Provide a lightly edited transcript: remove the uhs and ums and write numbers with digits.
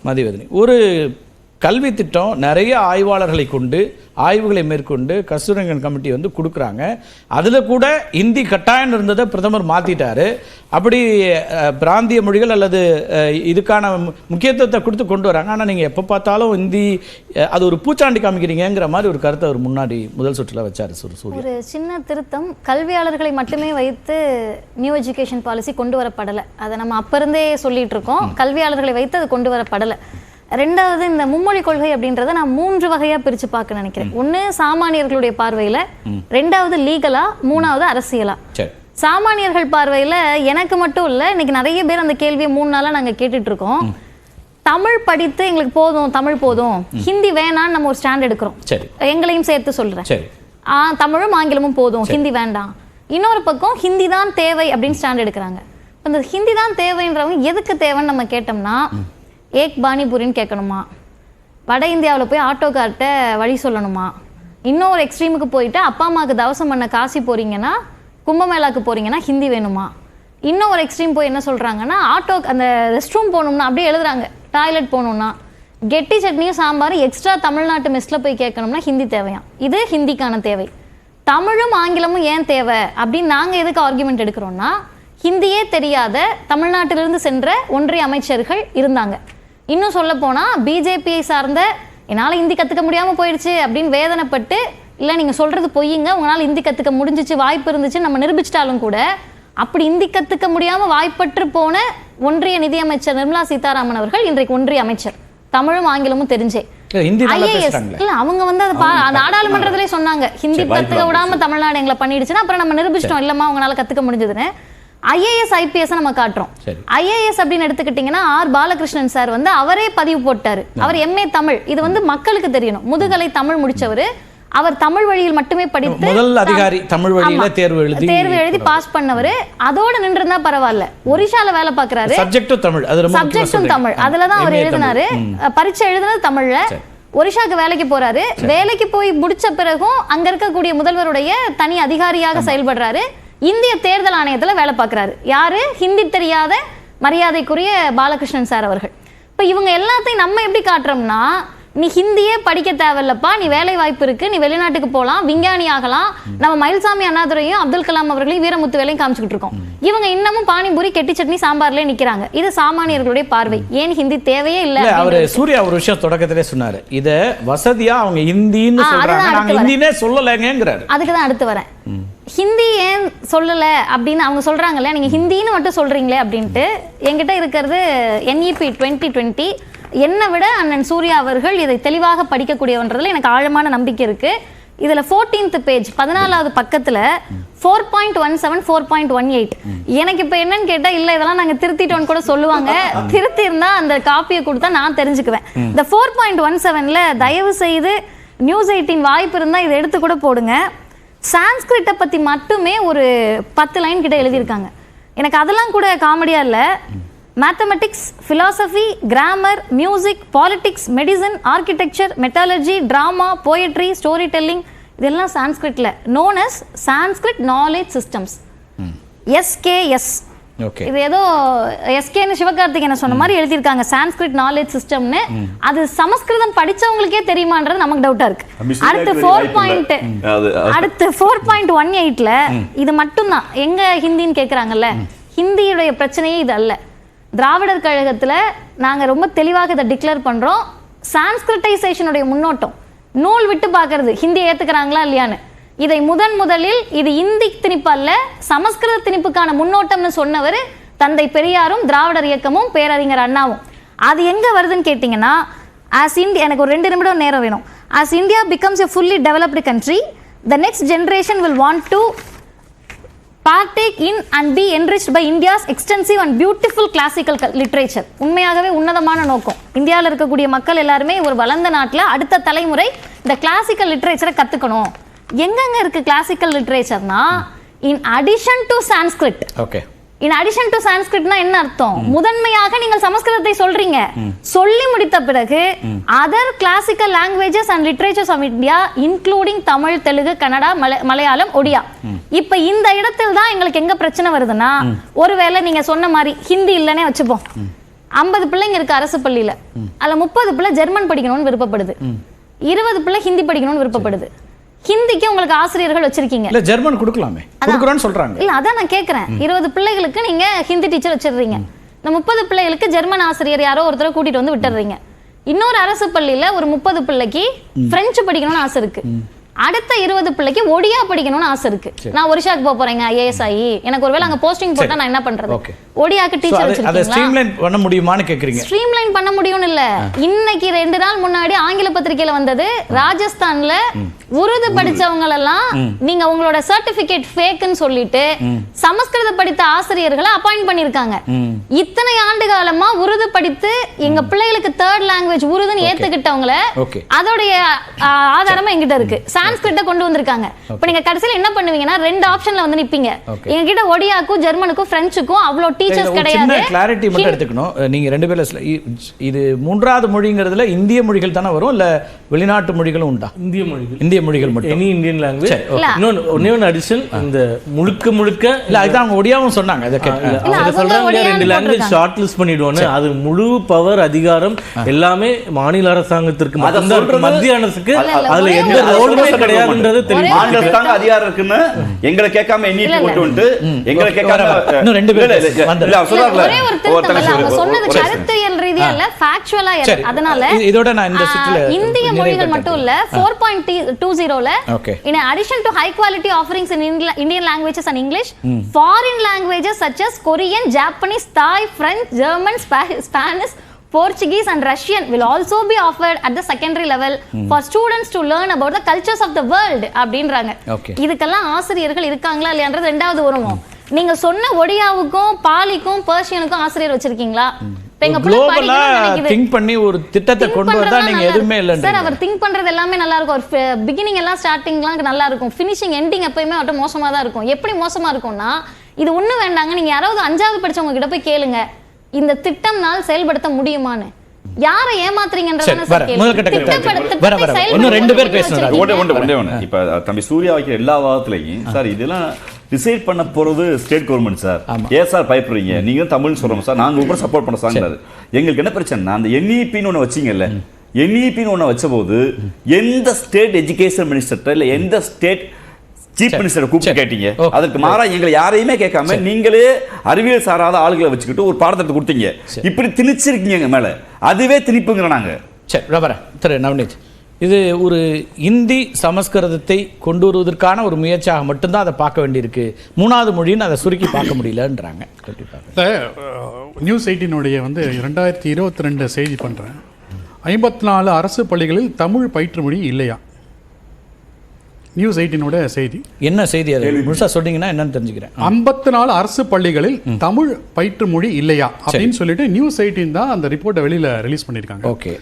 மதிவதனி ஒரு கல்வி திட்டம் நிறைய ஆய்வாளர்களை கொண்டு ஆய்வுகளை மேற்கொண்டு கஸ்தூரிரங்கன் கமிட்டி வந்து கொடுக்குறாங்க. அதில் கூட இந்தி கட்டாயம் இருந்ததை பிரதமர் மாற்றிட்டாரு. அப்படி பிராந்திய மொழிகள் அல்லது இதுக்கான முக்கியத்துவத்தை கொடுத்து கொண்டு வராங்க. ஆனால் நீங்கள் எப்போ பார்த்தாலும் இந்தி அது ஒரு பூச்சாண்டி காமிக்கிறீங்கிற மாதிரி ஒரு கருத்தை அவர் முன்னாடி முதல் சுற்றில் வச்சார். ஒரு சின்ன திருத்தம், கல்வியாளர்களை மட்டுமே வைத்து நியூ எஜுகேஷன் பாலிசி கொண்டு வரப்படலை. அதை நம்ம அப்போ இருந்தே சொல்லிட்டு இருக்கோம். கல்வியாளர்களை வைத்து அது கொண்டு வரப்படலை. ரெண்டாவது, இந்த மும்மொழி கொள்கை அப்படின்றத நான் 3 வகையா பிரிச்சு பார்க்க நினைக்கிறேன். ஒண்ணு சாமானியர்களுடைய பார்வையில, ரெண்டாவது லீகலா, மூணாவது அரசியலா. சாமானியர்கள் பார்வையில எனக்கு மட்டும் இல்ல, இன்னைக்கு நிறைய பேர் அந்த கேள்வியை 3 நாளா நாங்க கேட்டுட்டு இருக்கோம். தமிழ் படித்து எங்களுக்கு போதும், தமிழ் போதும், ஹிந்தி வேணான்னு நம்ம ஒரு ஸ்டாண்ட் எடுக்கிறோம். எங்களையும் சேர்த்து சொல்றேன். தமிழும் ஆங்கிலமும் போதும், ஹிந்தி வேண்டாம். இன்னொரு பக்கம் ஹிந்தி தான் தேவை அப்படின்னு ஸ்டாண்ட் எடுக்கிறாங்க. அந்த ஹிந்தி தான் தேவைன்றவங்க எதுக்கு தேவைன்னு நம்ம கேட்டோம்னா, ஏக் பானிபூரின்னு கேட்கணுமா, வட இந்தியாவில் போய் ஆட்டோக்கார்ட்ட வழி சொல்லணுமா, இன்னொரு எக்ஸ்ட்ரீமுக்கு போயிட்டு அப்பா அம்மாவுக்கு தவசம் பண்ண காசி போகிறீங்கன்னா, கும்பமேளாக்கு போகிறீங்கன்னா ஹிந்தி வேணுமா, இன்னும் ஒரு எக்ஸ்ட்ரீம் போய் என்ன சொல்கிறாங்கன்னா, அந்த ரெஸ்ட் ரூம் போகணும்னா அப்படியே எழுதுறாங்க, டாய்லெட் போகணும்னா கெட்டி சட்னியும் சாம்பாரும் எக்ஸ்ட்ரா தமிழ்நாட்டு மெஸ்ஸில் போய் கேட்கணும்னா ஹிந்தி தேவையா. இது ஹிந்திக்கான தேவை. தமிழும் ஆங்கிலமும் ஏன் தேவை அப்படின்னு நாங்கள் எதுக்கு ஆர்குமெண்ட் எடுக்கிறோம்னா, ஹிந்தியே தெரியாத தமிழ்நாட்டிலிருந்து சென்ற ஒன்றிய அமைச்சர்கள் இருந்தாங்க. இன்னும் சொல்ல போனால் பிஜேபியை சார்ந்த என்னால் ஹிந்தி கற்றுக்க முடியாமல் போயிடுச்சு அப்படின்னு வேதனைப்பட்டு, இல்லை நீங்கள் சொல்கிறது பொய்யுங்க, உங்களால் ஹிந்தி கற்றுக்க முடிஞ்சிச்சு, வாய்ப்பு இருந்துச்சு நம்ம நிரூபிச்சிட்டாலும் கூட, அப்படி ஹிந்தி கற்றுக்க முடியாமல் வாய்ப்பற்று போன ஒன்றிய நிதியமைச்சர் நிர்மலா சீதாராமன் அவர்கள் இன்றைக்கு ஒன்றிய அமைச்சர், தமிழும் ஆங்கிலமும் தெரிஞ்சே. அவங்க வந்து நாடாளுமன்றத்திலே சொன்னாங்க, ஹிந்தி கற்றுக்க விடாம தமிழ்நாடு எங்களை பண்ணிடுச்சுன்னா அப்புறம் நம்ம நிரூபிச்சிட்டோம் இல்லம்மா உங்களால கற்றுக்க முடிஞ்சதுன்னு. ஐஏஎஸ் ஐபிஎஸ் நம்ம காட்டுறோம். ஐஏஎஸ் அப்படின்னு எடுத்துக்கிட்டீங்கன்னா, ஆர் பாலகிருஷ்ணன் சார் வந்து அவரே பதிவு போட்டாரு. அவர் எம்ஏ தமிழ், இது வந்து மக்களுக்கு தெரியணும், முதுகலை தமிழ் முடிச்சவர். அவர் தமிழ் வழியில் மட்டுமே படித்து முதல் அதிகாரி, தமிழ் வழியில தேர்வு எழுதி பாஸ் பண்ணவர். அதோட நின்றுந்தா பரவாயில்ல, ஒரிஷால வேலை பார்க்கறாரு. சப்ஜெக்டும் தமிழ், அதுலதான் அவர் எழுதினாரு. பரீட்சை எழுதினது தமிழ்ல. ஒரிஷாக்கு வேலைக்கு போறாரு. வேலைக்கு போய் முடிச்ச பிறகும் அங்க இருக்கக்கூடிய முதல்வருடைய தனி அதிகாரியாக செயல்படுறாரு. இந்திய தேர்தல் ஆணையத்துல வேலை பார்க்கிறாரு. யாரு? ஹிந்தி தெரியாத மரியாதைக்குரிய பாலகிருஷ்ணன் சார் அவர்கள். இப்ப இவங்க எல்லாத்தையும் நம்ம எப்படி காட்டுறோம்னா, நீ ஹிந்தியே படிக்க தேவையில்லப்பா, நீ வேலை வாய்ப்பு இருக்கு, நீ வெளிநாட்டுக்கு போகலாம், விஞ்ஞானி ஆகலாம். நம்ம மயில்சாமி அண்ணாதுரையும் அப்துல் கலாம் அவர்களையும் வீரமுத்து வேலையும் காமிச்சுக்கிட்டு இருக்கோம். இவங்க இன்னமும் பானிபூரி கெட்டி சட்னி சாம்பார்ல நிக்கிறாங்க. இது சாமானியர்களுடைய பார்வை. ஏன் ஹிந்தி தேவையே இல்ல. அவரு சூர்யா ஒரு விஷயம் தொடக்கத்திலே சொன்னாரு, இத வசதியா அவங்க ஹிந்தின்னு சொல்றாங்க, நாங்க ஹிந்தினே சொல்லலங்கங்கறாரு. அதுக்கு தான் அடுத்து வரேன். ஹிந்தி ஏன் சொல்லல அப்படின்னு அவங்க சொல்றாங்கல்ல, நீங்க ஹிந்தின்னு மட்டும் சொல்றீங்களே அப்படின்ட்டு. என்கிட்ட இருக்கிறது NEP 2020. என்னை விட அண்ணன் சூர்யா அவர்கள் இதை தெளிவாக படிக்கக்கூடியவன்றதுல எனக்கு ஆழமான நம்பிக்கை இருக்கு. இதுல 14th பேஜ் 14வது பக்கத்துல 4.17 4.18 எனக்கு இப்ப என்னன்னு கேட்டா, இல்ல இதெல்லாம் நாங்க திருத்திட்டோம்னு கூட சொல்லுவாங்க. திருத்தி இருந்தா அந்த காப்பியை கொடுத்தா நான் தெரிஞ்சுக்குவேன். இந்த 4.17ல தயவு செய்து நியூஸ் 18 வாய்ப்பு இருந்தா இதை எடுத்து கூட போடுங்க. சான்ஸ்கிரிட்டை பத்தி மட்டுமே ஒரு 10 லைன் கிட்ட எழுதியிருக்காங்க. எனக்கு அதெல்லாம் கூட காமெடியா இல்ல. Mathematics, philosophy, grammar, music, politics, medicine, architecture, metallurgy, drama, poetry, story telling, இதெல்லாம் சான்ஸ்கிரிட்ல known as Sanskrit knowledge systems, SKS. இது ஏதோ SKன்னு சிவகார்த்திகேயன் சொன்ன மாதிரி எழுதியிருக்காங்க, சான்ஸ்கிரிட் நாலேஜ் சிஸ்டம்னு. அது சமஸ்கிருதம் படிச்சவங்களுக்கே தெரியுமான்றது நமக்கு டவுட்டா இருக்கு. அடுத்து 4.18ல இது மட்டும்தான் எங்க ஹிந்தின்னு கேட்கறாங்கல்ல. ஹிந்தியுடைய பிரச்சனையே இது அல்ல. திராவிடர் கழகத்துல நாங்க ரொம்ப தெளிவாக இதை டிக்ளேர் பண்றோம். சான்ஸ்கிரிட்டைசேஷனுடைய முன்னோட்டம், நூல் விட்டு பாக்குறது, ஹிந்தி ஏத்துக்கிறாங்களா இல்லையான்னு. இதை முதலில் இது இந்தி திணிப்பு அல்ல, சமஸ்கிருத திணிப்புக்கான முன்னோட்டம்னு சொன்னவர் தந்தை பெரியாரும் திராவிடர் இயக்கமும் பேரறிஞர் அண்ணாவும். அது எங்க வருதுன்னு கேட்டீங்கன்னா, எனக்கு ஒரு 2 நிமிடம் நேரம் வேணும். As India becomes a fully developed country, the next generation will want to partake in and be enriched by India's extensive and beautiful classical literature. உண்மையாகவே உன்னதமான நோக்கம். இந்தியாவில் இருக்கக்கூடிய மக்கள் எல்லாருமே ஒரு வளர்ந்த நாட்டில் அடுத்த தலைமுறை இந்த கிளாசிக்கல் லிட்ரேச்சரை கத்துக்கணும். எங்கெங்க இருக்கு கிளாசிக்கல் லிட்ரேச்சர்னா, in addition to Sanskrit. In addition to சான்ஸ்கிரிட்னா என்ன அர்த்தம்? முதன்மையாக நீங்கள் சமஸ்கிருதத்தை சொல்றீங்க, சொல்லி முடித்த பிறகு other classical languages and literatures of India including Tamil, Telugu, Kannada, Malayalam, Odia. இப்ப இந்த இடத்தில் தான் எங்களுக்கு எங்க பிரச்சனை வருதுன்னா, ஒருவேளை நீங்க சொன்ன மாதிரி ஹிந்தி இல்லைன்னே வச்சுப்போம், 50 பிள்ளைங்க இருக்கு அரசு பள்ளியில, அதுல 30 பிள்ளை ஜெர்மன் படிக்கணும்னு விருப்பப்படுது, 20 பிள்ளை ஹிந்தி படிக்கணும்னு விருப்பப்படுது. ஹிந்திக்கு உங்களுக்கு ஆசிரியர்கள் வச்சிருக்கீங்க, இல்ல ஜெர்மன் கொடுக்கலாமே, கொடுக்குறோன்னு சொல்றாங்க. இல்ல அதான் நான் கேக்குறேன், 20 பிள்ளைகளுக்கு நீங்க ஹிந்தி டீச்சர் வச்சிடுறீங்க, இந்த 30 பிள்ளைகளுக்கு ஜெர்மன் ஆசிரியர் யாரோ ஒருத்தரை கூட்டிட்டு வந்து விட்டுறீங்க. இன்னொரு அரசு பள்ளியில ஒரு 30 பிள்ளைக்கு பிரெஞ்சு படிக்கணும்னு ஆசை இருக்கு, அடுத்த 20 பிள்ளைக்கு ஒடியா படிக்கணும்னு ஆசை இருக்கு. நான் ஒரிஷாக்கு போக போறேங்க ஐஏஎஸ் ஆகி, எனக்கு ஒருவேளை அங்க போஸ்டிங் போட்டா நான் என்ன பண்றது? ஒடியாக்கு டீச்சர் அதை வச்சிருக்கீங்களா? ஸ்ட்ரீம்லைன் பண்ண முடியுமான்னு கேக்குறீங்க. ஸ்ட்ரீம்லைன் பண்ண முடியும்னு இல்ல, இன்னைக்கு 2 நாள் முன்னாடி ஆங்கில பத்திரிகையில வந்தது, ராஜஸ்தான்ல உருது படிச்சவங்க எல்லாம் நீங்க உங்களோட சர்டிபிகேட் ஃபேக்னு சொல்லிட்டு சமஸ்கிருத படித்த ஆசிரியர்களை அப்பாயிண்ட் பண்ணிருக்காங்க. இத்தனை ஆண்டு காலமா உருது படித்து எங்க பிள்ளைகளுக்கு தேர்ட் லாங்குவேஜ் உருதுன்னு ஏத்துக்கிட்டவங்கள அதோடைய ஆதாரமா எங்கிட்ட இருக்கு, சான்ஸ்கிரிட்ட கொண்டு வந்திருக்காங்க. இப்ப நீங்க கடைசியில என்ன பண்ணுவீங்கன்னா 2 ஆப்ஷன்ல வந்து நிப்பீங்க. எங்க கிட்ட ஒடியாக்கும் ஜெர்மனுக்கும் பிரெஞ்சுக்கும் அவ்வளவு டீச்சர்ஸ் கிடையாது. கிளாரிட்டி மட்டும் எடுத்துக்கணும். நீங்க 2 பேர்ல இது 3வது மொழிங்கிறதுல இந்திய மொழிகள் தானே வரும், இல்ல வெளிநாட்டு மொழிகளும் உண்டா? இந்திய மொழிகள், இந்திய மொழிகள் மட்டும், எனி இந்தியன் லாங்குவேஜ். இன்னொன்னு அடிஷன், இந்த முழுக்க இல்ல அதுதான் அவங்க ஒடியாவும் சொன்னாங்க. அவங்க சொல்றாங்க 2 லாங்குவேஜ் ஷார்ட் லிஸ்ட் பண்ணிடுவோன்னு, அது முழு பவர் அதிகாரம் எல்லாமே மாநில அரசாங்கத்திற்கு, மத்திய அரசுக்கு அதுல எந்த ரோலுமே கிடையாதுன்றது தெரியும். மாநில அரசாங்க அதிகாரம் இருக்குன்னு எங்களை கேட்காம எண்ணிட்டு கொண்டு வந்து எங்களை கேட்காம இன்னும் 2 பேர் ஒரே ஒரு திருத்தம் இல்ல, அவங்க சொன்னது கருத்தியல் ரீதியா இல்ல, ஃபேக்சுவலா. அதனால இதோட நான் இந்த சிட்ல இந்திய மொழிகள் மட்டும் இல்ல 4.20ல in addition to high quality offerings in Indian languages and English, foreign languages such as Korean, Japanese, Thai, French, German, Spanish, Portuguese and Russian will also be offered at the secondary level for students to learn about the cultures of the world அப்படின்றாங்க. இதுக்கெல்லாம் ஆசிரியர்கள் இருக்காங்களா இல்லையான்றது 2வது வருவோம். நீங்க சொன்ன ஒடியாவுக்கும் பாலிக்கும் பெர்ஷியனுக்கும் ஆசிரியர் வச்சிருக்கீங்களா? குளோபலா திங்க் பண்ணி ஒரு திட்டத்தை கொண்டு வந்தா நீங்க எதுவுமே இல்ல சார். அவர் திங்க் பண்றது எல்லாமே நல்லா இருக்கும், பிகினிங் எல்லாம் ஸ்டார்டிங்லாம் நல்லா இருக்கும், ஃபினிஷிங் எண்டிங் எப்பயுமே அவட்ட மோசமா தான் இருக்கும். எப்படி மோசமா இருக்கும்னா, இது ஒண்ணு வேண்டாங்க, நீங்க யாராவது 5வது படிச்சவங்க கிட்ட போய் கேளுங்க இந்த திட்டம்னால் செயல்படுத்த முடியுமான்னு. யாரை ஏமாத்துறீங்கன்றத இப்ப தம்பி சூர்யா வைக்கிற எல்லா வாதத்திலையும் சார் இதெல்லாம் டிசைட் பண்ண போறது ஸ்டேட் கவர்மெண்ட் சார். ஏன் சார் பயப்படுறீங்க? நீங்க தமிழ்னு சொல்றோம் சார், நாங்க கூட சப்போர்ட் பண்ண சார். எங்களுக்கு என்ன பிரச்சனை, அந்த என்இபின்னு ஒண்ணு வச்சீங்கல்ல, என்இபின்னு ஒண்ணு வச்ச போது எந்த ஸ்டேட் எஜுகேஷன் மினிஸ்டர் இல்ல எந்த ஸ்டேட் சீஃப் மினிஸ்டர் கூப்பிட்டு கேட்டீங்க? அதற்கு மாறா எங்களை யாரையுமே கேட்காம நீங்களே அறிவியல் சாராத ஆளுகளை வச்சுக்கிட்டு ஒரு பாடத்தை கொடுத்தீங்க. இப்படி திணிச்சிருக்கீங்க மேல, அதுவே திணிப்புங்கிற நாங்க. சரி திரு நவநீத், இது ஒரு இந்தி சமஸ்கிருதத்தை கொண்டு வருவதற்கான ஒரு முயற்சியாக மட்டும்தான் அதை பார்க்க வேண்டியிருக்கு, 3வது மொழின்னு அதை சுருக்கி பார்க்க முடியலன்றாங்க. நியூஸ் 18 வந்து 2022 செய்தி பண்றேன். 54 அரசு பள்ளிகளில் தமிழ் பயிற்று மொழி இல்லையா? நியூஸ் 18 செய்தி. என்ன செய்தி அது முழுசா சொன்னீங்கன்னா என்னன்னு தெரிஞ்சுக்கிறேன். 54 அரசு பள்ளிகளில் தமிழ் பயிற்று மொழி இல்லையா அப்படின்னு சொல்லிட்டு நியூஸ் 18 தான் அந்த ரிப்போர்ட்டை வெளியில ரிலீஸ் பண்ணிருக்காங்க. ஓகே.